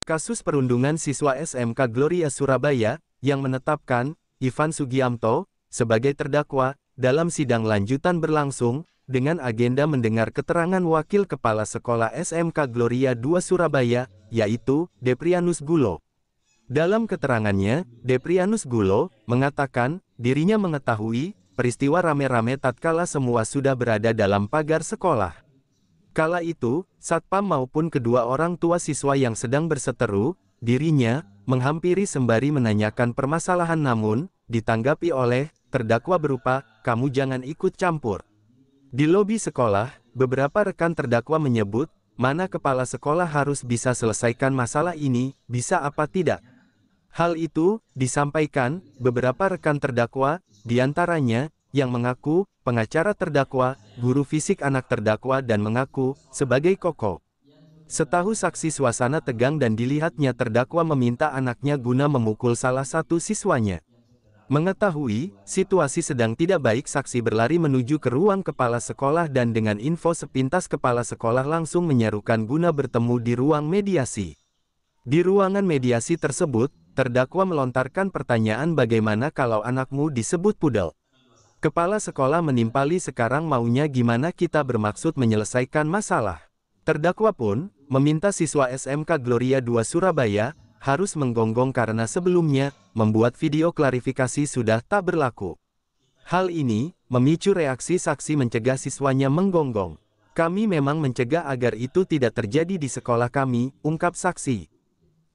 kasus perundungan siswa SMK Gloria Surabaya, yang menetapkan Ivan Sugiamto sebagai terdakwa dalam sidang lanjutan berlangsung, dengan agenda mendengar keterangan Wakil Kepala Sekolah SMK Gloria II Surabaya, yaitu Deprianus Gulo. Dalam keterangannya, Deprianus Gulo mengatakan dirinya mengetahui peristiwa rame-rame tatkala semua sudah berada dalam pagar sekolah. Kala itu, Satpam maupun kedua orang tua siswa yang sedang berseteru, dirinya menghampiri sembari menanyakan permasalahan, namun ditanggapi oleh terdakwa berupa, "Kamu jangan ikut campur." Di lobi sekolah, beberapa rekan terdakwa menyebut, mana kepala sekolah harus bisa selesaikan masalah ini, bisa apa tidak. Hal itu disampaikan beberapa rekan terdakwa, diantaranya yang mengaku pengacara terdakwa, guru fisik anak terdakwa, dan mengaku sebagai koko. Setahu saksi, suasana tegang dan dilihatnya terdakwa meminta anaknya guna memukul salah satu siswanya. Mengetahui situasi sedang tidak baik, saksi berlari menuju ke ruang kepala sekolah dan dengan info sepintas kepala sekolah langsung menyerukan guna bertemu di ruang mediasi. Di ruangan mediasi tersebut, terdakwa melontarkan pertanyaan, "Bagaimana kalau anakmu disebut pudel?" Kepala sekolah menimpali, "Sekarang maunya gimana? Kita bermaksud menyelesaikan masalah." Terdakwa pun meminta siswa SMK Gloria II Surabaya harus menggonggong karena sebelumnya membuat video klarifikasi sudah tak berlaku. Hal ini memicu reaksi saksi mencegah siswanya menggonggong. "Kami memang mencegah agar itu tidak terjadi di sekolah kami," ungkap saksi.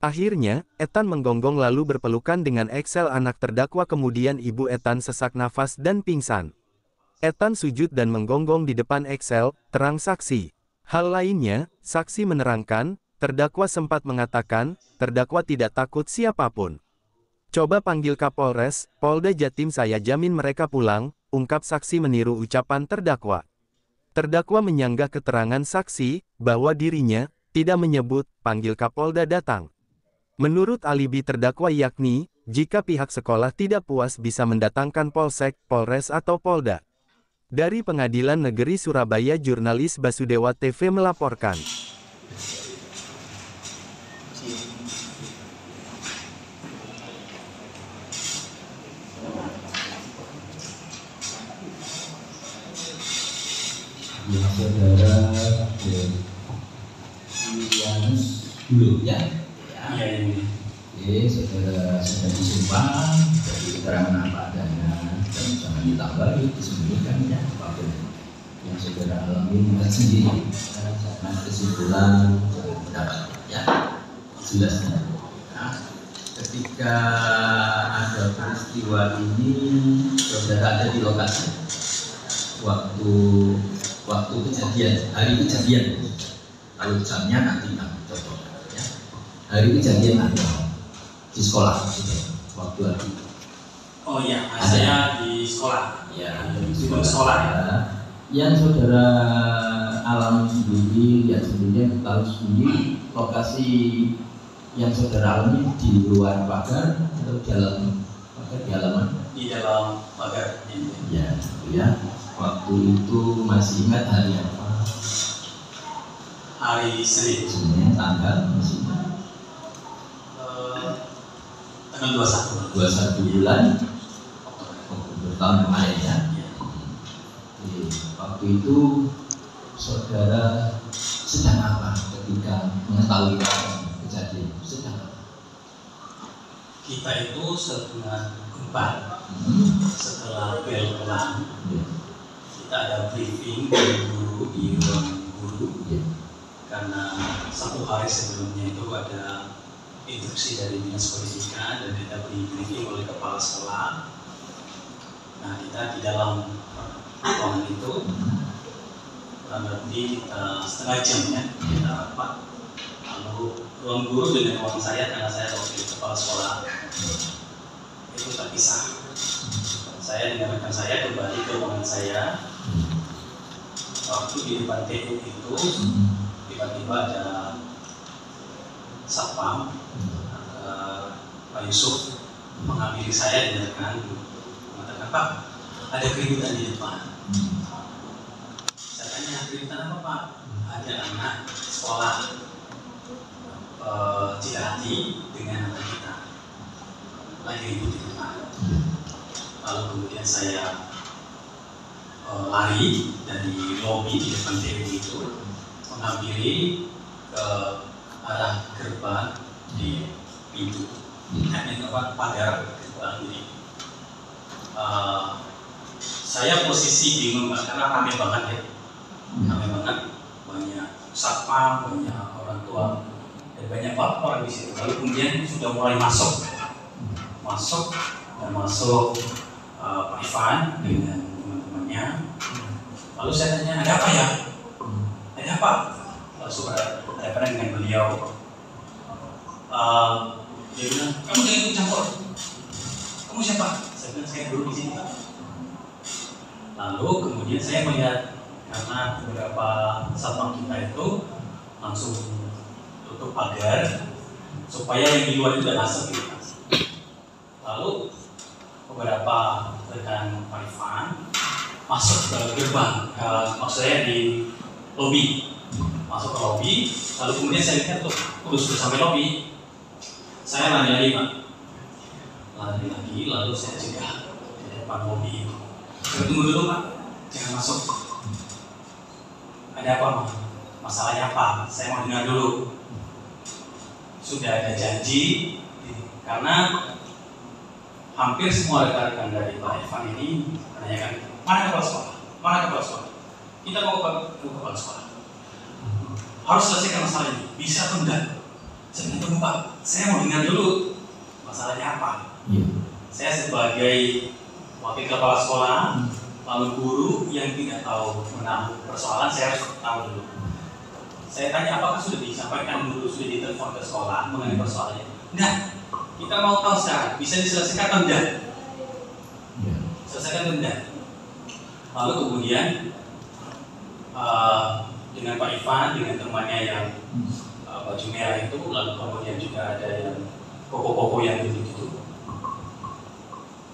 Akhirnya, Etan menggonggong lalu berpelukan dengan Excel anak terdakwa, kemudian ibu Etan sesak nafas dan pingsan. Etan sujud dan menggonggong di depan Excel, terang saksi. Hal lainnya, saksi menerangkan, terdakwa sempat mengatakan, terdakwa tidak takut siapapun. "Coba panggil Kapolres, Polda Jatim, saya jamin mereka pulang," ungkap saksi meniru ucapan terdakwa. Terdakwa menyanggah keterangan saksi, bahwa dirinya tidak menyebut panggil Kapolda datang. Menurut alibi terdakwa, yakni, jika pihak sekolah tidak puas bisa mendatangkan Polsek, Polres atau Polda. Dari Pengadilan Negeri Surabaya, jurnalis Basudewa TV melaporkan. Ya, saudara Deprianus Gulo, ya? Ya, ini. Oke, saudara sudah disumpah dari keterangan apa adanya, dan jangan ditambahi, disembunyikan, ya, apapun yang saudara alami bukan sendiri, karena kesimpulan pendapat, ya, jelas. Nah, ketika ada peristiwa ini, saudara ada di lokasi waktu kejadian, hari kejadian, kalau jamnya nanti coba, ya. Hari kejadian ada di sekolah, waktu hari. Oh iya, saya di sekolah. Ya, di sekolah. Ya. Yang saudara alami sendiri, lihat sendiri, tahu sendiri, lokasi yang saudara alami di luar pagar atau di dalam pagar, di halaman? Di dalam pagar. Ya, ya. Waktu itu masih ingat hari apa? Hari Senin. Senin, tanggal masih ingat? Tanggal 21. 21 bulan Oktober tahun kemarin, ya. Oke. Waktu itu saudara sedang apa ketika mengetahui kejadian? Sedang apa? Kita itu sedang gempa. Setelah bel pulang, kita ada briefing dari guru di ruang guru, karena satu hari sebelumnya itu ada instruksi dari dinas pendidikan dan kita beri briefing oleh kepala sekolah. Nah, kita di dalam ruangan itu kurang lebih setengah jam, ya, kita rapat. Lalu ruang guru dengan ruang saya, karena saya wakil kepala sekolah, itu terpisah. Saya dengan rekan saya kembali ke ruangan saya. Waktu di depan TU itu tiba-tiba ada satpam, Pak Yusuf, mengambil saya dan rekan, mengatakan, "Pak, ada keributan di depan." Saya tanya, "Keributan apa, Pak?" "Ada anak sekolah Cidaha tadi dengan anak kita lagi ribut di depan. Lalu kemudian saya lari dari lobi di depan TU itu, menghampiri ke arah gerbang di pintu, hanya pagar gerbang ini. Saya posisi bingung Pak, karena ramai banget ya, ramai banget, banyak satpam, banyak orang tua, dan banyak orang di situ. Lalu kemudian sudah mulai masuk Pak Ivan dengan teman-temannya. Lalu saya tanya, ada apa ya? Ada apa? Langsung ada apa dengan beliau? Dia bilang, kamu jangan ikut campur. Kamu siapa? Saya bilang, saya guru di sini Pak. Lalu kemudian saya melihat, karena beberapa satpam kita itu langsung tutup pagar supaya yang di luar itu tidak masuk gitu. Lalu beberapa rekan Pak Ivan masuk ke gerbang, maksudnya di lobi, masuk ke lobi. Lalu kemudian saya lihat tuh, sudah sampai lobi. Saya lari lagi, lalu saya cegah di depan lobi itu. Tunggu dulu Pak, jangan masuk. Ada apa Pak? Masalahnya apa? Saya mau dengar dulu. Sudah ada janji, karena hampir semua rekan-rekan dari Pak Ivan ini menanyakan, mana kepala sekolah? Mana kepala sekolah? Kita mau ke kepala sekolah. Harus selesaikan masalah ini. Bisa atau enggak? Saya tunggu Pak, saya mau dengar dulu. Masalahnya apa? Saya sebagai wakil kepala sekolah, lalu guru yang tidak tahu menahu persoalan, saya harus tahu dulu. Saya tanya, apakah sudah disampaikan dulu, sudah ditelepon ke sekolah mengenai persoalannya? Enggak. Kita mau tahu sekarang, bisa diselesaikan atau enggak? Selesaikan atau enggak? Lalu kemudian dengan Pak Ivan, dengan temannya yang baju merah itu, lalu kemudian juga ada yang koko-koko yang gitu-gitu.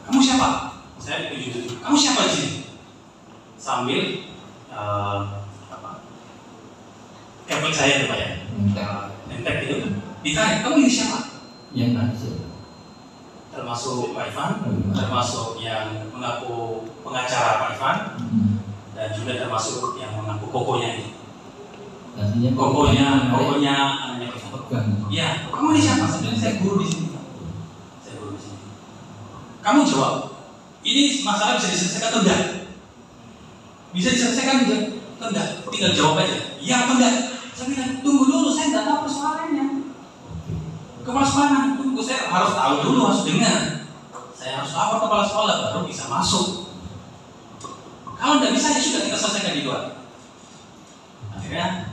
Kamu siapa? Saya ditunjuk. Kamu siapa di sini? Sambil kepek saya tuh Pak ya, nempel gitu. Ditanya, kamu ini siapa? Yang nasi. Termasuk Pak Ivan, termasuk yang mengaku pengacara Pak Ivan, dan juga termasuk yang mengaku kokonya itu. Artinya Kokonya anaknya Pak Ivan. pegang. Iya, kamu ini siapa? Sebenarnya saya guru di sini. Saya guru di sini. Kamu jawab, ini masalah bisa diselesaikan atau enggak? Bisa diselesaikan atau enggak? Tinggal jawab aja. Iya atau enggak? Saya bilang, tunggu dulu, saya nggak tahu persoalannya. Kepala sekolah, tunggu, saya harus tahu dulu, harus dengar. Saya harus lapor kepala sekolah baru bisa masuk. Kalau tidak bisa, ya sudah kita selesaikan di luar. Akhirnya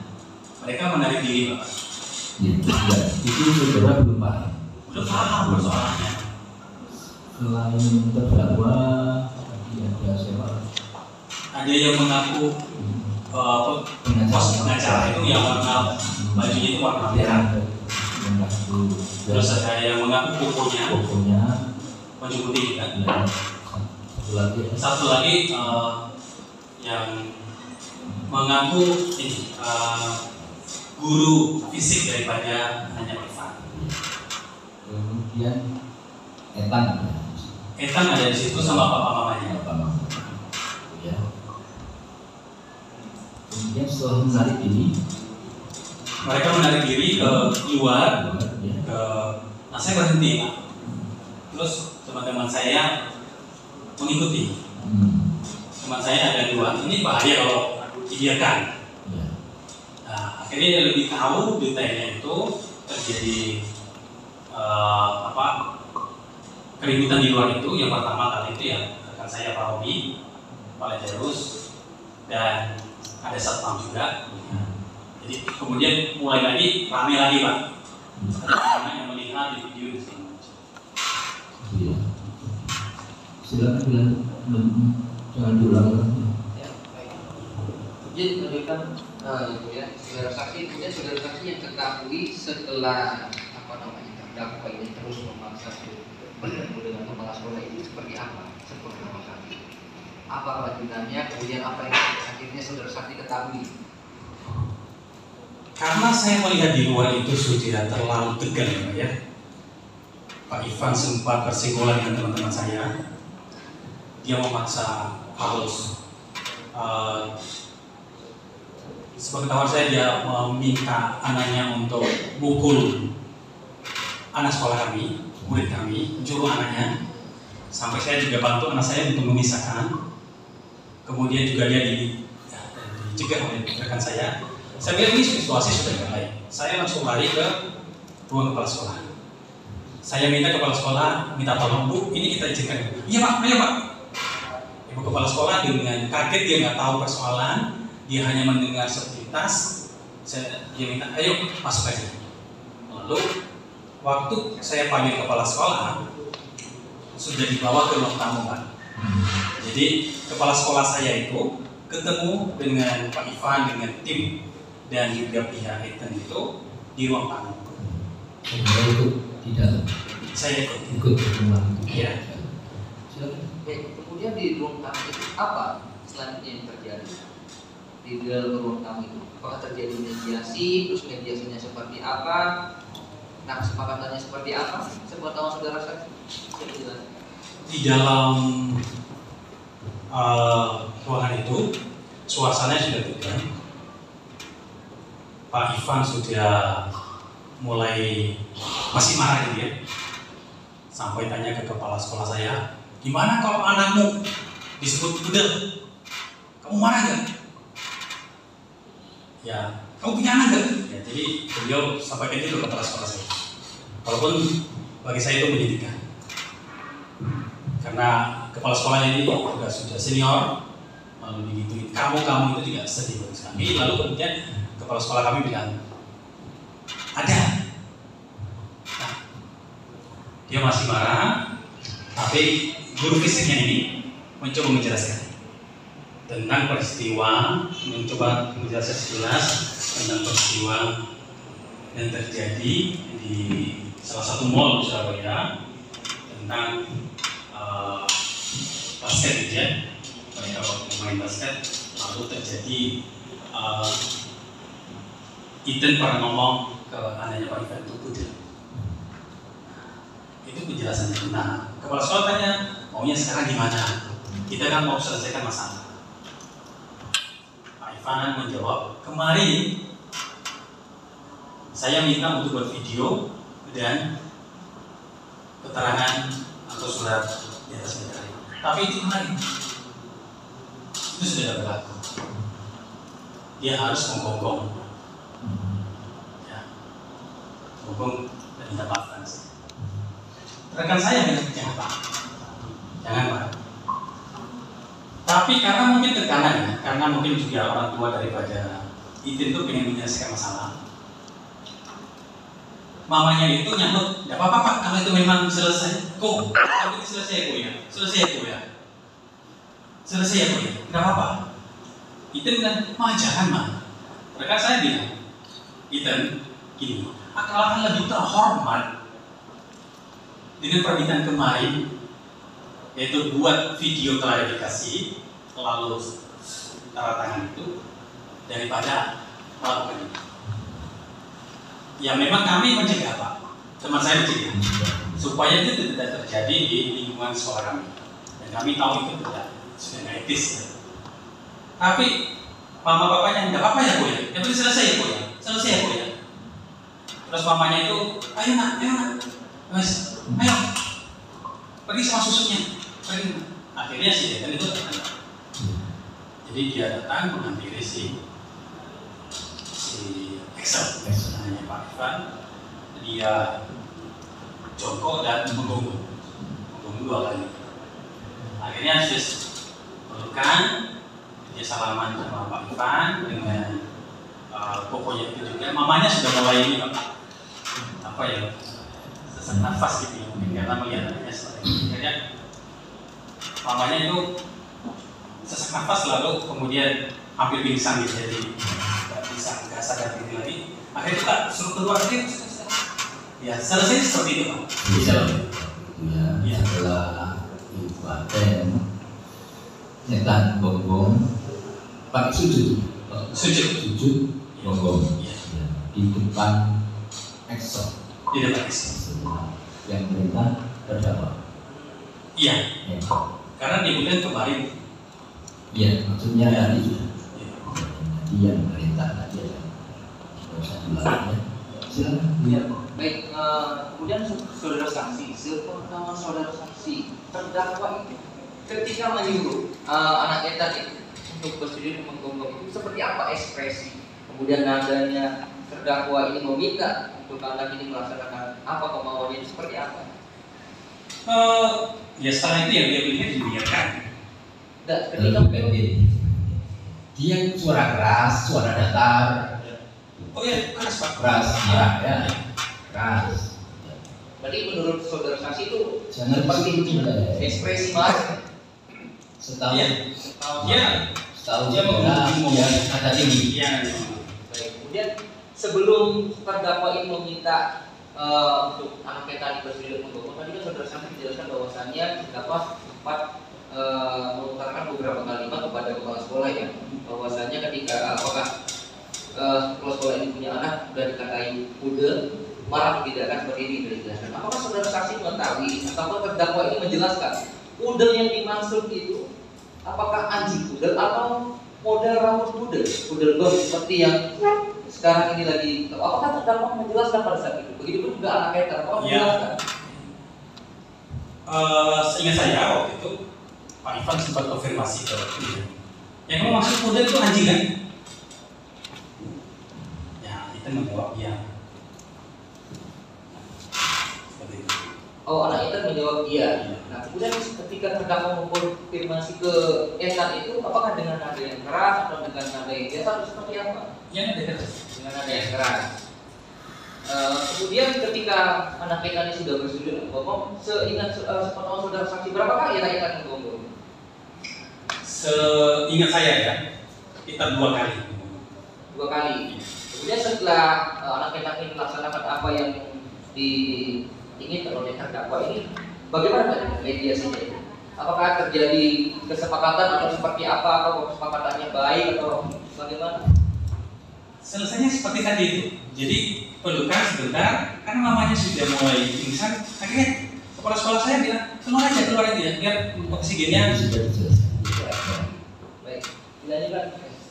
mereka menarik diri Bapak. Ya, itu saudara belum paham. Belum paham persoalannya. Selain terdakwa, tadi ada siapa? Ada yang mengaku pengacara itu yang warna bajunya itu warna merah. Terus ada yang mengaku kokonya baju putih kan? Satu lagi yang mengaku ini guru fisik daripada hanya Ivan. Kemudian Etan ada di situ sama papa mamanya. Ya. Kemudian setelah menarik diri, mereka menarik diri ke luar, nah saya berhenti Pak. Terus teman-teman saya mengikuti. Teman saya ada dua, ini bahaya kalau dibiarkan. Nah, akhirnya dia lebih tahu detailnya itu terjadi keributan di luar itu. Yang pertama kali itu ya rekan saya Pak Robi, Pak Lejarus, dan ada satpam juga. Jadi kemudian mulai lagi ramai lagi Pak. Karena yang melihat di video di sini. silakan bilang jangan diulang lagi. Ya, baik. Jadi menunjukkan saudara saksi, kemudian saudara saksi yang ketahui setelah terdakwa ini terus memaksa bertemu dengan kepala sekolah itu seperti apa? Seperti apa saksi? Apa kelanjutannya? Kemudian apa yang akhirnya saudara saksi ketahui? Karena saya melihat di luar itu sudah terlalu tegang ya Pak ya. Pak Ivan sempat bersenggolan dengan teman-teman saya. Dia memaksa harus sepengetahuan saya dia meminta anaknya untuk mukul anak sekolah kami, murid kami, juru anaknya. Sampai saya juga bantu anak saya untuk memisahkan. Kemudian juga dia dicegah oleh rekan saya. Saya bilang ini situasi sudah tidak baik. Saya langsung lari ke ruang kepala sekolah. Saya minta kepala sekolah minta tolong, Bu, ini kita izinkan. Iya Pak, ayo Pak. Ibu kepala sekolah dengan kaget, dia nggak tahu persoalan, dia hanya mendengar sepintas. Dia minta, ayo masuk aja. Lalu waktu saya panggil kepala sekolah sudah dibawa ke ruang tamu Pak. Jadi kepala sekolah saya itu ketemu dengan Pak Ivan dengan tim dan juga pihak Ethan itu di ruang tamu. Saya ikut di dalam. Saya Ikut di ruang. Iya. Kemudian di ruang tamu itu apa selanjutnya yang terjadi? Di dalam ruang tamu itu apakah terjadi mediasi? Terus mediasinya seperti apa? Nah, kesepakatannya seperti apa? Sepengetahuan saudara saya. Di dalam ruangan itu suasananya sudah tegang. Pak Ivan sudah mulai masih marah gitu ya. Sampai tanya ke kepala sekolah saya, gimana kalau anakmu disebut budel? Kamu marah gak? Ya, kamu punya anak gak? Ya, jadi beliau sampaikan itu ke kepala sekolah saya. Walaupun bagi saya itu menyedihkan. Karena kepala sekolahnya ini juga sudah senior, lalu digituin kamu itu juga sedih sekali. Lalu kemudian kepala sekolah kami bilang ada. Nah, dia masih marah, tapi guru fisiknya ini mencoba menjelaskan tentang peristiwa, mencoba menjelaskan jelas tentang peristiwa yang terjadi di salah satu mall di Surabaya tentang basket ya. Mereka waktu main basket lalu terjadi Ethan pernah ngomong ke anaknya Pak Ivan itu budel. Itu penjelasannya. Nah, kepala sekolah tanya, maunya sekarang gimana? Kita kan mau selesaikan masalah. Pak Ivan menjawab, kemarin saya minta untuk buat video dan keterangan atau surat di atas meja. Tapi itu kemarin itu sudah berlaku. Dia harus menggonggong, ya, menggonggong dan minta maaf. Rekan saya bilang jangan Pak, jangan Pak. Tapi karena mungkin tekanan ya, karena mungkin juga orang tua daripada Ethan itu pengen menyelesaikan masalah. Mamanya itu nyambut, nggak apa-apa Pak, kalau itu memang selesai. Kok, kalau itu selesai ya Bu ya, selesai ya Bu ya, selesai ya Bu ya, nggak apa-apa. Ethan kan, jangan mah. Rekan saya bilang, Ethan, gini, akan lebih terhormat dengan permintaan kemarin, yaitu buat video klarifikasi lalu tanda tangan itu daripada melakukan itu. Ya memang kami mencegah Pak, teman saya mencegah supaya itu tidak terjadi di lingkungan sekolah kami, dan kami tahu itu tidak sudah etis ya. Tapi mama bapaknya nggak apa-apa ya Bu ya, yang penting selesai ya Bu ya, selesai ya Bu ya. Terus mamanya itu, ayo nak, mas, ayo pergi sama susunya, pergi. Akhirnya si Ethan itu datang. Jadi dia datang menghampiri si Excel, namanya Pak Ivan. Dia jongkok dan menggonggong 2 kali. Akhirnya sis pelukan, dia salaman sama Pak Ivan dengan pokoknya itu juga. Mamanya sudah mulai ini apa ya, sesak nafas gitu ya, mungkin karena melihat anaknya seperti itu. Akhirnya mamanya itu sesak nafas lalu kemudian hampir pingsan gitu, jadi nggak sadar diri lagi. Akhirnya kita suruh keluar dia. Ya selesai seperti itu Pak. Bisa ya, setelah ibadah nyetan bonggong pakai sujud bonggong. Ya. di depan Excel. Di depan Excel. Yang perintah terdakwa. Iya. Ya. Karena di bulan kemarin. Iya, maksudnya tadi sudah. Ya. Tadi yang perintah tadi ya. Tidak usah diulang ya. Silakan. Ya, baik. Kemudian saudara saksi, sepengetahuan saudara saksi, terdakwa itu ketika menyuruh anak etan itu untuk bersedia menggonggong itu seperti apa ekspresi? Kemudian nadanya terdakwa ini meminta untuk anak ini melaksanakan apa kemauannya itu seperti apa? Ya setelah itu yang dia pilih dibiarkan. Dan ketika dia suara keras, suara datar. Oh ya, keras Pak. Keras, ya. Keras. berarti menurut saudara saksi itu Jangan seperti itu ya. ekspresi marah. Setahu Ya. setahu Dia menghubungi dia kata tinggi. Iya. Baik. Kemudian sebelum terdakwa ini meminta untuk anak tadi bersedia menggonggong, tadi kan saudara saksi menjelaskan bahwasannya terdakwa sempat mengutarakan beberapa kalimat kepada kepala sekolah ya, bahwasannya ketika apakah kepala sekolah ini punya anak sudah dikatai kuda, marah tidak kan seperti ini sudah dijelaskan. Apakah saudara saksi mengetahui atau terdakwa ini menjelaskan pudel yang dimaksud itu apakah anjing pudel atau model rambut pudel bom seperti yang sekarang ini lagi? Apakah terdakwa menjelaskan pada saat itu? Begitupun juga anak hater, apakah menjelaskan? Seingat saya waktu itu Pak Ivan sempat konfirmasi ke dia. Yang kamu maksud pudel itu anjing kan? Ya, itu menjawab ya. Seperti itu. Oh, anak itu menjawab iya. Nah, kemudian ketika terdakwa mengkonfirmasi ke Etan itu, apakah dengan nada yang keras atau dengan nada yang biasa atau seperti apa? Yang ada keras. Dengan nada yang keras. Kemudian ketika anak Etan ini sudah bersedia menggonggong, seingat sepengetahuan saudara saksi berapa kali anak Etan menggonggong? Seingat saya ya, kita 2 kali. 2 kali. Kemudian setelah anak Etan ini melaksanakan apa yang diinginkan oleh terdakwa ini, bagaimana mediasinya? Apakah terjadi kesepakatan atau seperti apa? Atau kesepakatannya baik atau bagaimana? Selesainya seperti tadi itu. Jadi pelukan sebentar, karena mamanya sudah mulai pingsan. Akhirnya kepala sekolah saya bilang keluar aja ya, biar oksigennya Sudah dijelaskan. Baik, dilanjutkan.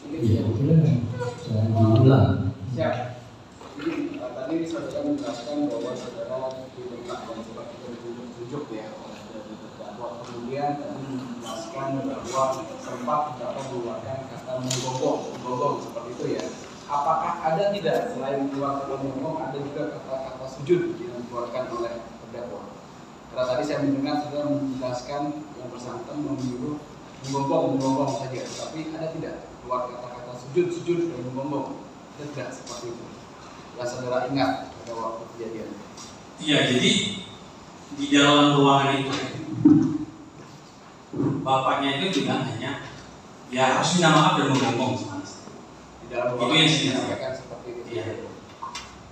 Iya, jangan diulang. Siap. Jadi tadi saudara menjelaskan bahwa saudara diminta dan sempat ditunjuk ya oleh terdakwa. Kemudian tadi menjelaskan bahwa sempat terdakwa mengeluarkan kata menggonggong seperti itu ya. Apakah ada tidak selain keluar kata menggonggong ada juga kata-kata sujud yang dikeluarkan oleh terdakwa? Karena tadi saya mendengar saudara menjelaskan yang bersangkutan menyuruh menggonggong saja, tapi ada tidak keluar kata-kata sujud dan menggonggong? Ada tidak seperti itu? Yang saudara ingat pada waktu kejadian? Iya, jadi di dalam ruangan itu bapaknya itu bilang hanya ya harus minta maaf dan menggonggong sama anak. Di dalam Itu ruangan yang saya disampaikan seperti itu. Iya.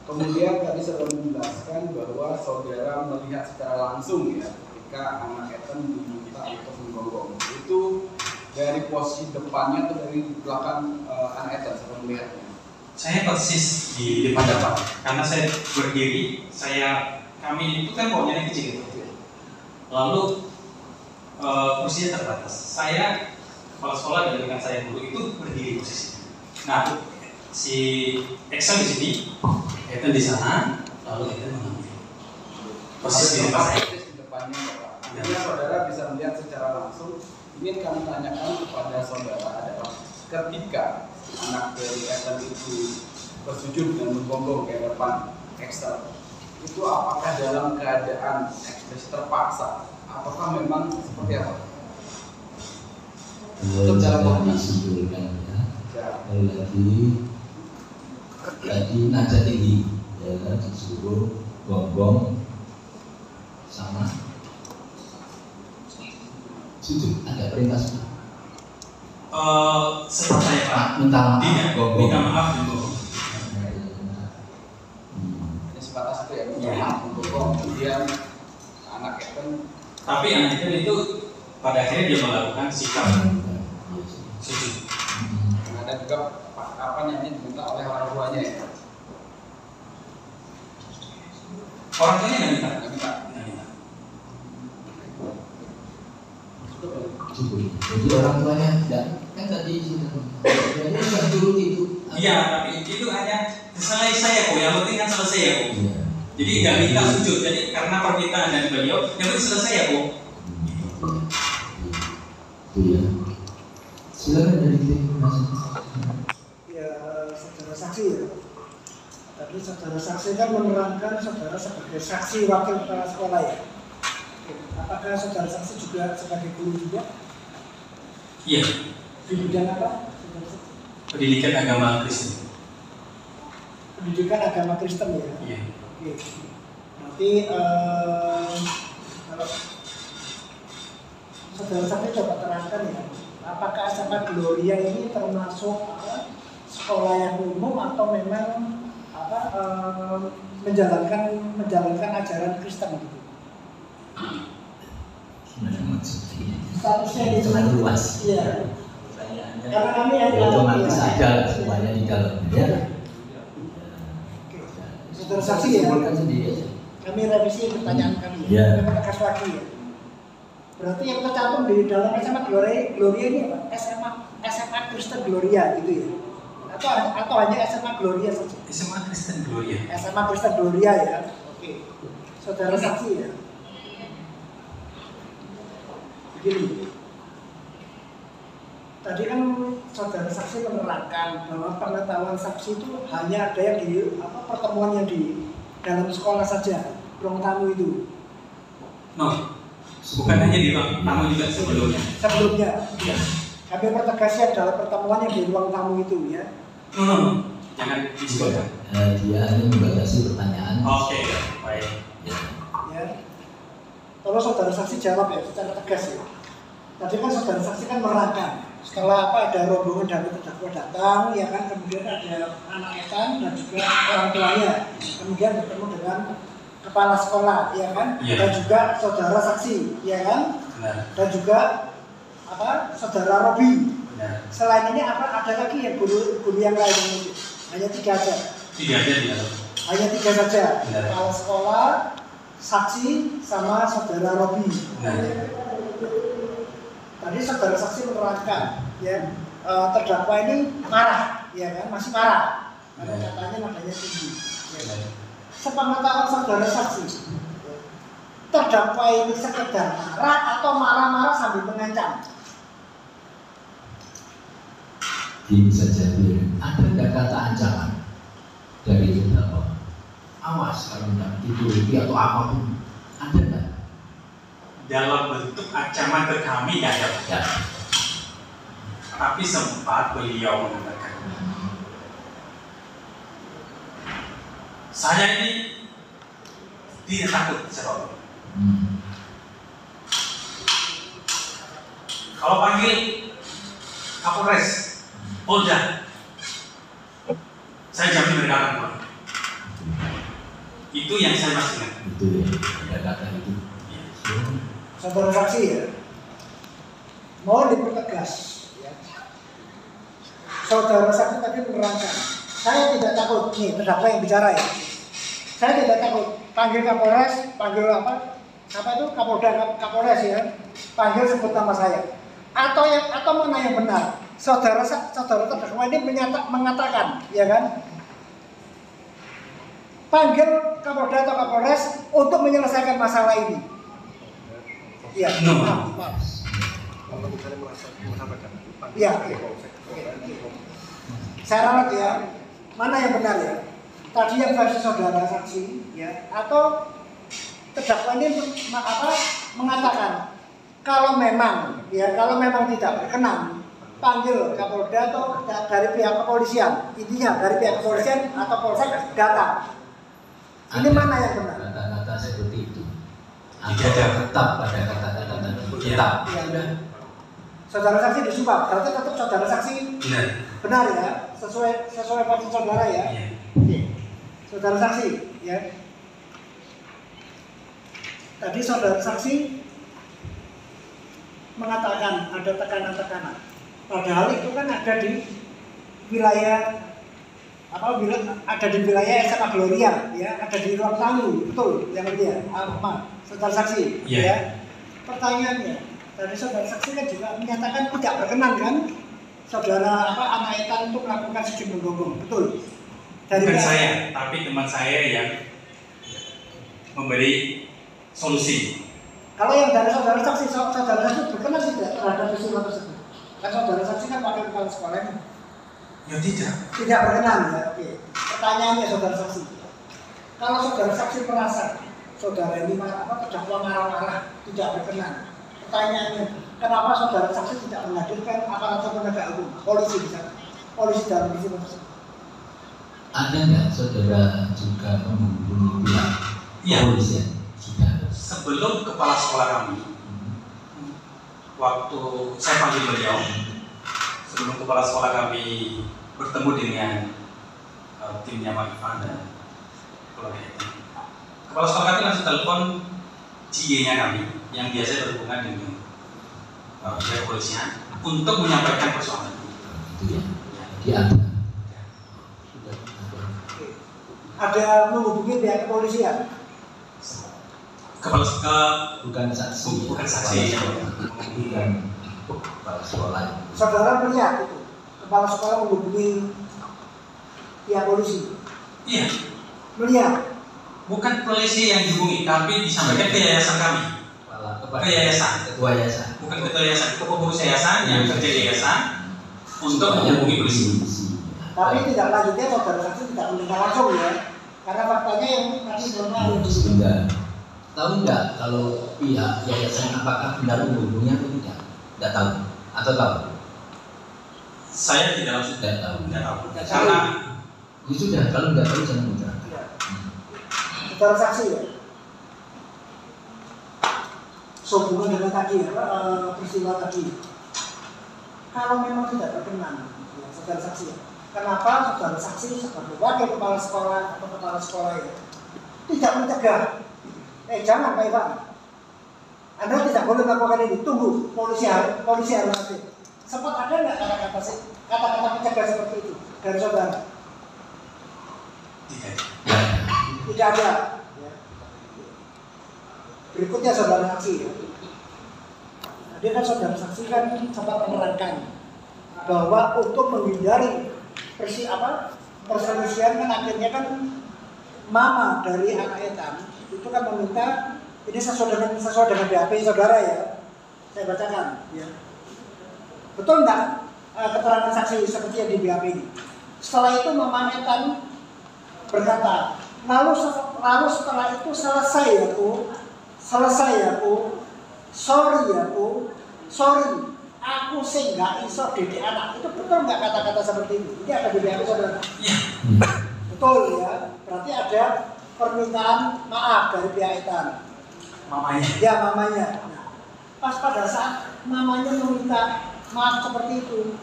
Kemudian tadi saudara menjelaskan bahwa saudara melihat secara langsung ya ketika anak Ethan diminta untuk menggonggong. Itu dari posisi depannya atau dari belakang anak Ethan saudara melihatnya? Saya persis di depan bapak, karena saya berdiri, kami itu kan pohonnya kecil. Lalu kursinya terbatas. Saya kepala sekolah dan rekan saya dulu itu berdiri posisi. Nah, si Excel di sini, Ethan di sana, lalu Ethan mengambil. Persis di depan saya. Persis di depannya Bapak. Artinya saudara bisa melihat secara langsung. Ingin kami tanyakan kepada saudara adalah ketika anak dari Ethan itu bersujud dan menggonggong ke depan Excel, itu apakah dalam keadaan ekspresi terpaksa? Apakah memang seperti apa? Untuk dalam Jangan disimpulkan ya. Ya. Sekali lagi tadi nada tinggi ya kan disuruh gonggong sama sujud, ada perintah sujud. Setelah saya Pak, Minta maaf, tidak, gonggong. minta maaf dan gonggong. Ini sebatas itu ya, menggonggong. Kemudian anak Ethan Tapi anak itu pada akhirnya dia melakukan sikap sujud. ada juga kapan yang ini diminta oleh orang tuanya ya. Orang tuanya nggak minta. Cukup. Jadi orang tuanya tidak kan tadi jadi nggak turut itu. Iya, tapi itu hanya selesai ya kok. Yang penting kan selesai ya kok. Iya. Jadi nggak minta sujud. Jadi karena permintaan dari beliau, yang penting selesai ya kok. Iya. Silakan dari tim Mas. Ya, saudara saksi ya. Tadi saudara saksi kan menerangkan saudara sebagai saksi wakil kepala sekolah ya. Apakah saudara saksi juga sebagai guru juga? Iya. Di bidang apa? Saudara saksi? Pendidikan agama Kristen. Pendidikan agama Kristen ya. Iya. Oke. Berarti kalau saudara saksi coba terangkan ya. Apakah SMA Gloria ini termasuk sekolah yang umum atau memang menjalankan ajaran Kristen gitu? Statusnya itu kan luas. Iya. Pertanyaannya Karena kami yang otomatis ada semuanya di dalamnya. Saudara saksi ya. Simpulkan sendiri aja. Kami revisi pertanyaan kami. Iya. Kami tegas lagi ya. Berarti yang tercantum di dalam SMA Gloria ini apa? SMA Kristen Gloria gitu ya? Atau hanya SMA Gloria saja? SMA Kristen Gloria. SMA Kristen Gloria ya. Oke. Saudara saksi ya. Begini. Tadi kan saudara saksi menerangkan bahwa pengetahuan saksi itu hanya ada yang di pertemuan yang di dalam sekolah saja, ruang tamu itu. No, bukan hanya di ruang tamu juga sebelumnya. Sebelumnya, ya. Kami pertegas yang dalam pertemuan yang di ruang tamu itu ya. No, jangan disebutkan. Dia hanya membatasi pertanyaan. Oke, baik. Ya. Tolong saudara saksi jawab ya secara tegas ya. Tadi kan saudara saksi kan menerangkan setelah ada rombongan dari terdakwa datang, ya kan, kemudian ada anak etan dan juga orang tuanya, kemudian bertemu dengan kepala sekolah, ya kan, Iya. dan juga saudara saksi, ya kan, Benar. dan juga saudara Robi. Benar. Selain ini ada lagi yang guru yang lain? Hanya 3 aja. Tidak ada di dalam. Hanya 3 saja. Benar. Kepala sekolah, saksi, sama saudara Robi. Benar. Tadi saudara saksi menerangkan, ya, terdakwa ini marah, ya kan, masih marah, karena katanya nadanya tinggi. Ya. Sepengetahuan saudara saksi, terdakwa ini sekedar marah atau marah-marah sambil mengancam? Ini saja ada nggak kata ancaman dari terdakwa? Awas kalau nggak dituruti atau apapun, ada nggak? Dalam bentuk ancaman ke kami tidak ada. Ya. Tapi sempat beliau mengatakan, saya ini tidak takut serot. Kalau panggil Kapolres, Polda, saya jamin mereka akan pulang. Itu yang saya masih ingat. Itu ya, ada kata itu. Saudara saksi ya, mau dipertegas, ya. Saudara saksi tadi menerangkan, saya tidak takut, nih terdakwa yang bicara ya, saya tidak takut, panggil Kapolres, panggil apa itu Kapolda, Kapolres ya, panggil sebut nama saya, atau mana yang benar, saudara terdakwa ini mengatakan, ya kan, panggil Kapolda atau Kapolres untuk menyelesaikan masalah ini. Iya, maaf. Iya. Saya ralat ya. Mana yang benar ya? Tadi yang versi saudara saksi, ya, atau terdakwa ini mengatakan kalau memang tidak berkenan, panggil Kapolda atau dari pihak kepolisian. Intinya dari pihak kepolisian atau polsek datang. Ini mana yang benar? Kata-kata seperti itu. Ada tetap pada kata-kata tadi. Tetap. Ya. Saudara saksi disumpah, berarti tetap saudara saksi benar ya, sesuai versi saudara ya. Iya. Oke. Saudara saksi, ya. Tadi saudara saksi mengatakan ada tekanan-tekanan. Padahal itu kan ada di wilayah ada di wilayah SMA Gloria, ya, ada di ruang tamu, betul, yang dia, saudara saksi, ya. Pertanyaannya, dari saudara saksi kan juga menyatakan tidak berkenan kan, saudara anak Etan untuk melakukan sujud menggonggong, betul? Bukan saya, tapi teman saya yang memberi solusi. Kalau yang dari saudara saksi berkenan tidak terhadap peristiwa tersebut? Kan saudara saksi kan wakil kepala sekolah ini. Ya tidak. Tidak berkenan, ya. Oke. Pertanyaannya saudara saksi. Kalau saudara saksi merasa saudara ini terdakwa marah-marah, tidak berkenan. Pertanyaannya, kenapa saudara saksi tidak menghadirkan aparatur penegak hukum, polisi bisa, polisi dalam peristiwa tersebut? Ada nggak saudara juga menghubungi pihak kepolisian? Sudah. Sebelum kepala sekolah kami, waktu saya panggil beliau, sebelum kepala sekolah kami bertemu dengan timnya Pak Ivan dan keluarga itu, kepala sekolah kami langsung telepon GE-nya kami yang biasa berhubungan dengan pihak kepolisian untuk menyampaikan persoalan itu. Itu ya. Ada menghubungi pihak kepolisian? Bukan saksi. Bukan saksi. Bukan kepala sekolah. Saudara melihat itu kepala sekolah menghubungi pihak polisi? Iya. Melihat? Bukan polisi yang dihubungi, tapi disampaikan ke yayasan kami. Ke yayasan. Ketua yayasan. Bukan ketua yayasan, itu pengurus yayasan yang kerja di yayasan untuk menghubungi polisi. Tapi tidak lanjutnya saudara saksi tidak mendengar langsung ya, karena faktanya yang tadi belum ada. Enggak. Tahu enggak kalau pihak yayasan apakah benar menghubungi atau tidak? Tidak tahu. Atau tahu? Saya tidak langsung Tidak tahu. tidak tahu. Karena Ya sudah, kalau enggak tahu jangan bicara. Saudara saksi ya. Sehubungan dengan tadi peristiwa tadi. Kalau memang tidak berkenan, ya, saudara saksi ya. Kenapa saudara saksi sebagai wakil kepala sekolah atau kepala sekolah ya tidak mencegah? Jangan Pak Ivan, Anda tidak boleh melakukan ini. Tunggu, polisi harus hadir. Sempat ada nggak kata-kata mencegah seperti itu dari saudara? Tidak ada. Ya. Berikutnya saudara saksi ya. Tadi kan saudara saksi kan sempat menerangkan bahwa untuk menghindari perselisihan kan akhirnya kan mama dari anak Etan itu kan meminta ini sesuai dengan BAP saudara ya, saya bacakan ya. Betul enggak keterangan saksi seperti yang di BAP ini? Setelah itu mama Etan berkata, lalu setelah itu selesai ya Bu, sorry aku sih nggak iso didik anak. Itu betul nggak kata-kata seperti itu? Ini ada di BAP saudara? iya. Betul ya, berarti ada permintaan maaf dari pihak Etan. Mamanya. Ya mamanya. Nah, pas pada saat mamanya meminta maaf seperti itu,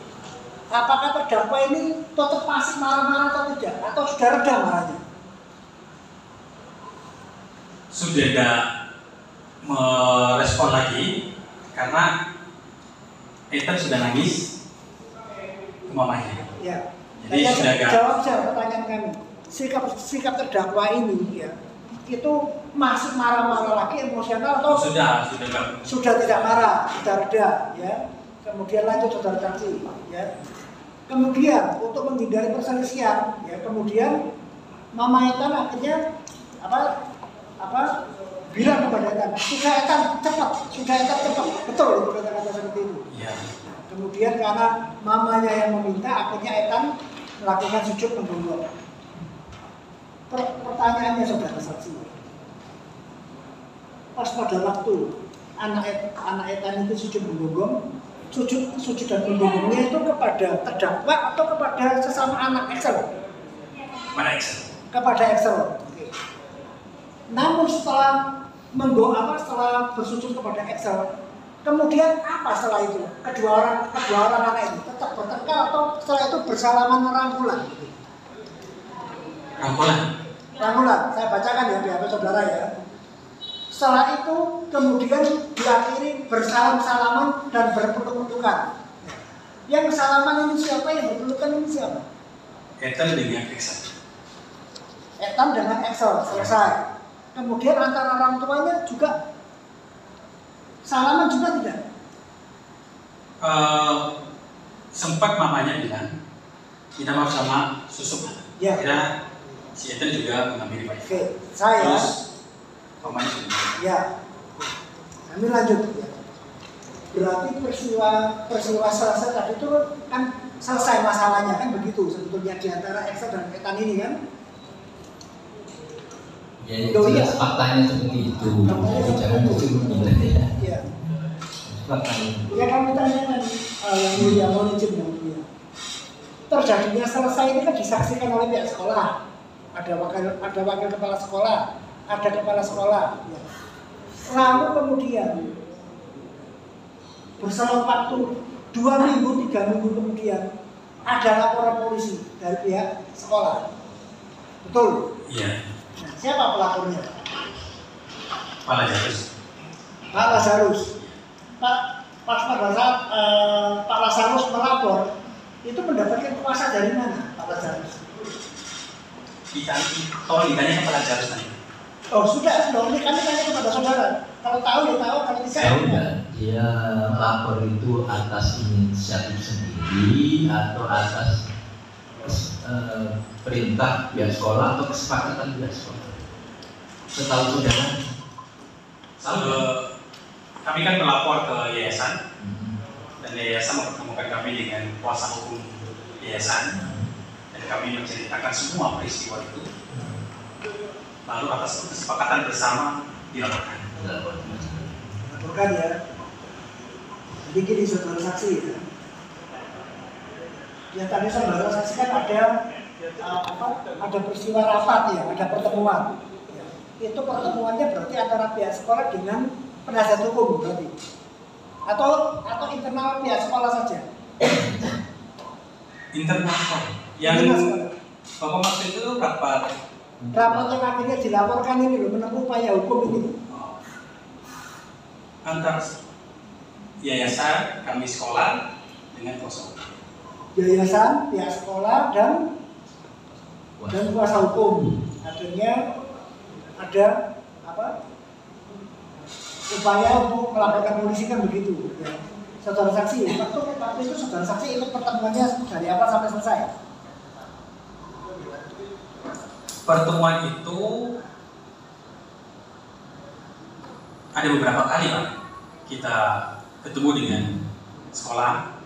apakah terdakwa ini tetap masih marah-marah atau tidak? Atau sudah reda marahnya? Sudah tidak merespon lagi karena Etan sudah nangis ke mamanya. Ya. Jadi sudah agak jawab pertanyaan kami. Sikap terdakwa ini ya itu masih marah-marah lagi, emosional atau sudah tidak marah, sudah reda ya. Kemudian lanjut saudara saksi ya. Kemudian untuk menghindari perselisihan ya, kemudian mama Etan akhirnya bilang kepada Etan, sudah Etan cepat, betul itu kata-kata seperti itu. ya. Kemudian karena mamanya yang meminta, akhirnya Etan melakukan sujud menggonggong. Pertanyaannya saudara saksi, pas pada waktu anak Etan itu sujud menggonggong, sujud dan menggonggongnya itu kepada terdakwa atau kepada sesama anak Excel? Kepada Excel. Oke. Namun setelah setelah bersujud kepada Excel, kemudian apa setelah itu? Kedua orang anak itu tetap bertengkar atau setelah itu bersalaman rangkulan? Rangkulan, saya bacakan ya biar saudara ya. Setelah itu kemudian diakhiri bersalam-salaman dan berpeluk-pelukan. Yang salaman ini siapa, yang berpelukan ini siapa? Ethan dengan Excel. Ethan dengan Excel selesai. Kemudian antara orang tuanya juga salaman juga tidak? Sempat mamanya bilang minta maaf sama susu. Ya. Kira si Ethan juga mengambil Pak. Oke, saya. Terus mamanya juga. Ya. Kami lanjut. Ya. Berarti peristiwa selesai tadi itu kan selesai masalahnya kan begitu sebetulnya di antara Excel dan Ethan ini kan? Ya, Loh, jelas iya. faktanya seperti itu. Jadi jangan dicuri ya. Iya. Faktanya. Ya kami tanyakan yang mulia, mohon izin yang mulia. Terjadinya selesai ini kan disaksikan oleh pihak sekolah. Ada wakil kepala sekolah, ada kepala sekolah. Ya. Lalu kemudian berselang waktu 2 minggu, 3 minggu kemudian ada laporan polisi dari pihak sekolah. Betul? Iya. Nah, siapa pelapornya? Pak Lazarus. Pak Lazarus. Pas pada saat Pak Lazarus melapor, itu mendapatkan kuasa dari mana Pak Lazarus? Tolong ditanya ke Pak Lazarus nanti. Oh sudah, ini kami tanya kepada saudara. Kalau tahu ya tahu, kalau tidak Saya enggak. Dia lapor itu atas inisiatif sendiri atau atas perintah pihak sekolah atau kesepakatan pihak sekolah. Setahu saudara? Kami kan melapor ke yayasan dan yayasan mempertemukan kami dengan kuasa hukum yayasan dan kami menceritakan semua peristiwa itu. Lalu atas kesepakatan bersama dilaporkan. laporkan ya. Jadi gini saudara saksi ya. Yang tadi saudara saksikan ada peristiwa rapat ya, ada pertemuan. Ya. Itu pertemuannya berarti antara pihak sekolah dengan penasihat hukum berarti. Atau internal pihak sekolah saja. Internal sekolah. Yang Bapak maksud itu rapat yang akhirnya dilaporkan ini loh, menempuh upaya hukum ini. antar yayasan kami sekolah dengan kuasa hukum. Yayasan, pihak sekolah dan kuasa hukum. Akhirnya ada upaya untuk melaporkan polisi kan begitu. Ya. Saudara saksi, waktu itu saudara saksi ikut pertemuannya dari awal sampai selesai. Pertemuan itu ada beberapa kali Pak, kita ketemu dengan sekolah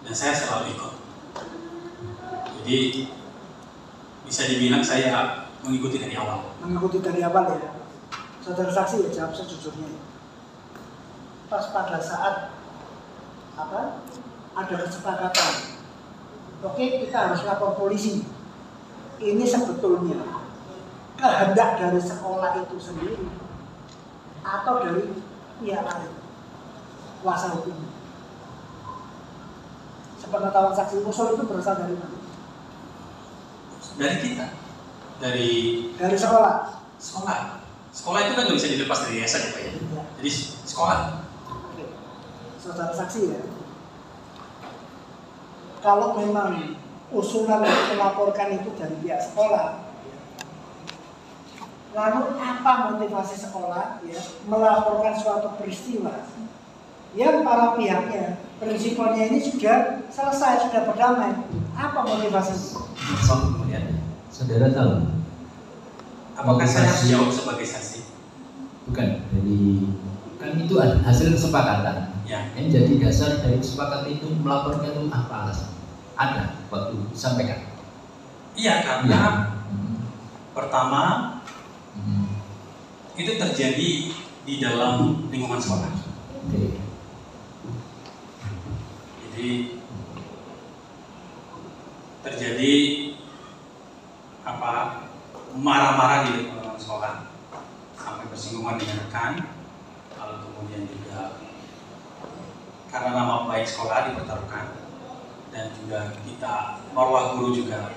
dan saya selalu ikut. Jadi bisa dibilang saya mengikuti dari awal. Mengikuti dari awal ya. Saudara saksi ya jawab sejujurnya. Pas pada saat ada kesepakatan, oke kita harus lapor polisi. Ini sebetulnya kehendak dari sekolah itu sendiri atau dari pihak lain, kuasa hukum. Sepengetahuan saksi usul itu berasal dari mana? Dari kita, dari sekolah. Sekolah itu kan nggak bisa dilepas dari yayasan ya Pak ya. Jadi sekolah. Oke. Saudara saksi ya. Kalau memang usulan untuk melaporkan itu dari pihak sekolah, lalu apa motivasi sekolah ya melaporkan suatu peristiwa yang para pihaknya prinsipalnya ini sudah selesai, sudah berdamai? Apa motivasi? Kemudian, saudara tahu? apakah saya harus jawab sebagai saksi? Bukan, kan itu hasil kesepakatan. Ya. Yang jadi dasar dari kesepakatan itu melaporkan itu apa alasan? Ada waktu disampaikan. Iya, karena pertama itu terjadi di dalam lingkungan sekolah. Oke. Jadi terjadi marah-marah di lingkungan sekolah sampai bersinggungan dengan rekan, lalu kemudian juga karena nama baik sekolah dipertaruhkan dan juga kita marwah guru juga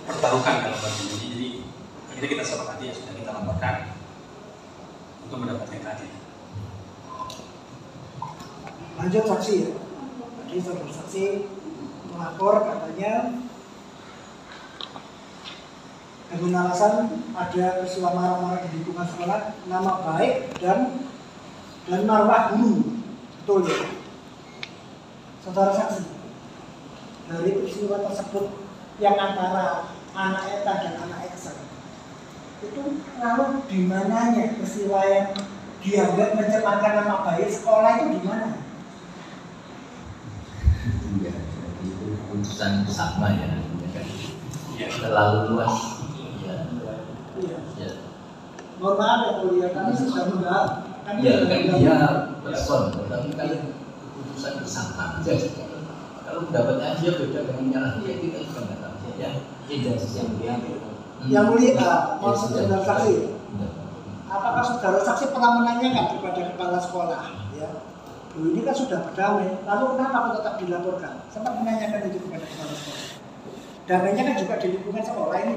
pertaruhkan dalam bagian ini. Jadi akhirnya kita sepakati ya sudah kita laporkan untuk mendapatkan keadilan. Lanjut saksi ya. Tadi saudara saksi melapor katanya dengan alasan ada peristiwa marah-marah di lingkungan sekolah, nama baik dan marwah guru, betul ya? Saudara saksi dari peristiwa tersebut yang antara anak ETA dan anak EXA itu lalu di mananya peristiwa yang dianggap mencemarkan nama baik sekolah itu di mana? Ya, itu keputusan bersama ya, terlalu luas. Iya. Ya. Mohon maaf ya mulia, kami sudah membahas. Ya, kan dia person, tapi kan keputusan bersama. Kalau pendapatnya dia beda dengan yang lain, kita juga nggak tahu. Ya, tidak yang diambil. Yang mulia, mau saudara saksi. Apakah saudara saksi pernah menanyakan kepada kepala sekolah? Ya, ini kan sudah berdamai. Lalu kenapa kok tetap dilaporkan? Sempat menanyakan itu kepada kepala sekolah. Damainya kan juga di lingkungan sekolah ini.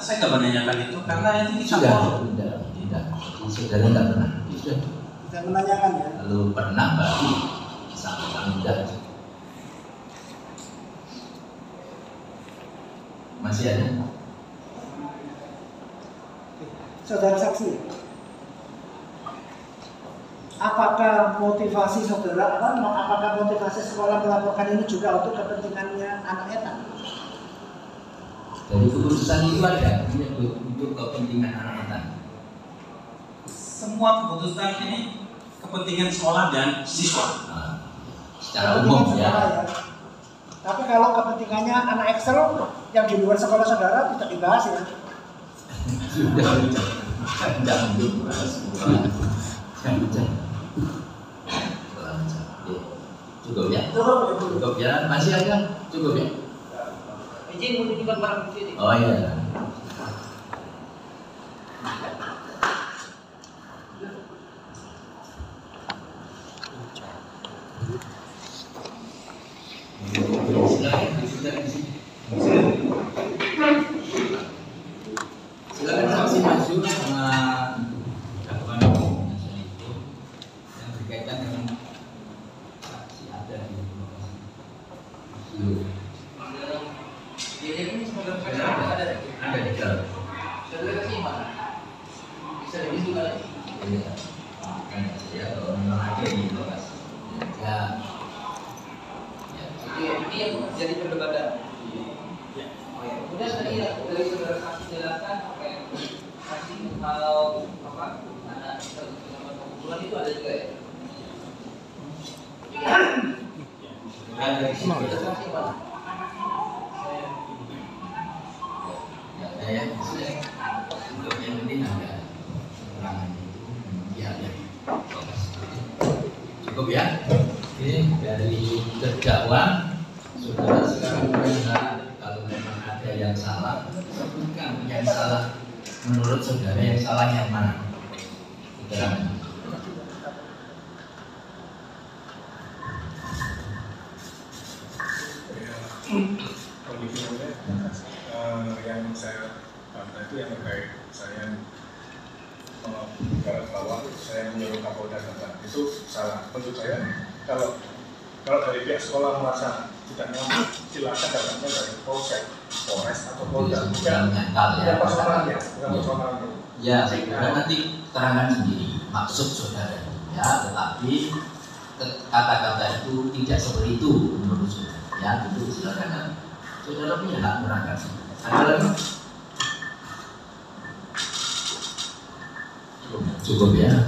Saya nggak menanyakan itu karena ini kita tidak. Saudara tidak pernah. Tidak menanyakan ya. Lalu pernah baru sampaikan tidak. Masih ada? Saudara saksi, apakah motivasi saudara, apakah motivasi sekolah melaporkan ini juga untuk kepentingannya anak ETA? Dari keputusan itu ada menyebut untuk kepentingan anak ETA. Semua keputusan ini kepentingan sekolah dan siswa. Secara umum ya. Tapi kalau kepentingannya anak Excel yang di luar sekolah saudara tidak dibahas ya. Sudah jangan dibahas. Cukup ya? Cukup ya? Masih ada? Cukup ya? Izin menunjukkan barang bukti ini. Oh iya. Silakan saksi maju sama dakwaan itu yang berkaitan dengan saksi ada di lokasi. Ini semoga ada. Ada di dalam. Saudara kasih mana? Bisa ditunjukkan lagi. Iya. Kan ya kalau memang ada di lokasi. Ya. Ini yang jadi perdebatan. Oh ya. Kemudian tadi dari saudara saksi jelaskan apa yang saksi kalau apa anak sama pembunuhan itu ada juga ya. Ada di situ. Saudara saksi mana? Ya, untuk yang penting ada keterangan itu ya. Cukup ya. Ini dari terdakwa, saudara sekarang melihat kalau memang ada yang salah, sebutkan yang salah menurut saudara yang salah yang mana? Keterangan. Yang saya bantah itu yang terkait saya bahwa saya menyuruh Kapolda datang itu salah. Menurut saya kalau dari pihak sekolah merasa tidak nyaman, silakan datangnya dari Polsek, Polres atau Polda. Bukan personalnya, bukan personalnya. Ya, saudara nanti terangkan sendiri maksud saudara. Ya, tetapi kata-kata itu tidak seperti itu menurut saudara. Ya, itu silakan. Saudara punya hak merangkap. Ada lagi? Cukup ya.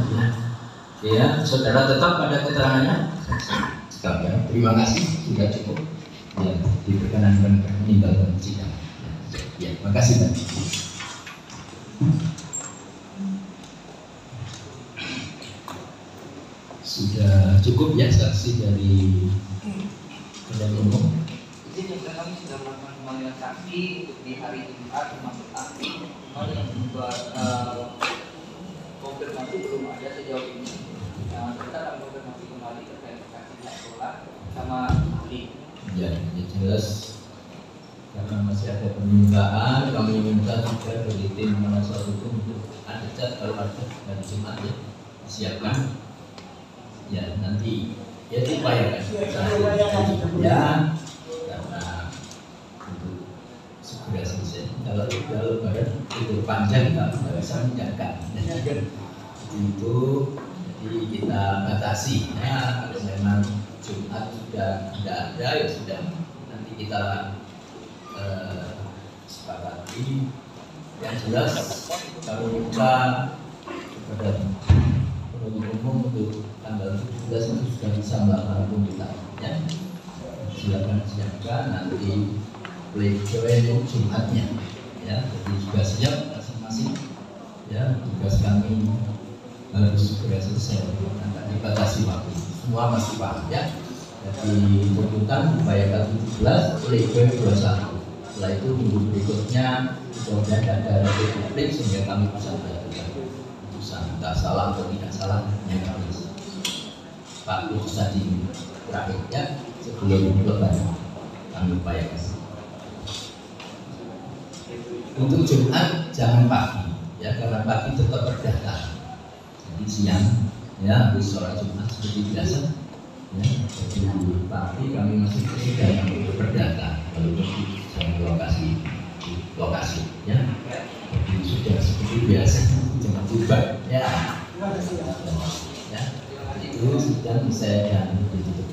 Ya, saudara tetap pada keterangannya. Cukup ya. Terima kasih sudah cukup. Ya, diperkenankan meninggalkan sidang. Ya, makasih Pak. Sudah cukup ya saksi dari pendamping umum. Izin yang kami sudah melakukan pemanggilan saksi untuk di hari Jumat termasuk ahli. Hal yang membuat konfirmasi belum ada sejauh ini. Kita akan konfirmasi kembali terkait saksi sekolah sama ahli. Ya, jelas karena masih ada permintaan, kami minta juga dari tim penasihat hukum untuk ada cat kalau ada dari Jumat ya siapkan. Ya nanti ya diupayakan ya, karena untuk segera selesai. Kalau lebaran itu panjang nggak bisa menjaga itu, jadi kita batasi ya. Kalau memang Jumat sudah tidak ada ya sudah, nanti kita sepakati. Yang jelas kalau kita kepada penuntut umum untuk tanggal 17 itu sudah bisa melakukan pembukaannya. Silakan nanti pledoi Jumatnya ya, jadi juga siap masing-masing ya. Tugas kami harus segera selesai, tidak dibatasi waktu, semua masih paham ya. Jadi tuntutan upayakan 17, pledoi 21. Setelah itu minggu berikutnya mudah-mudahan ada publik sehingga kami bisa melakukan keputusan tidak salah atau tidak salah yang kami Pak Kus tadi terakhir ya, sebelum lebaran kami upayakan. Untuk Jumat jangan pagi ya, karena pagi tetap berdata. Jadi siang ya, habis sholat Jumat seperti biasa ya. Jadi pagi kami masih sedang berdata walaupun di lokasi ya. Jadi sudah seperti biasa, jangan berubah ya. Ya itu sudah saya dan ditutup.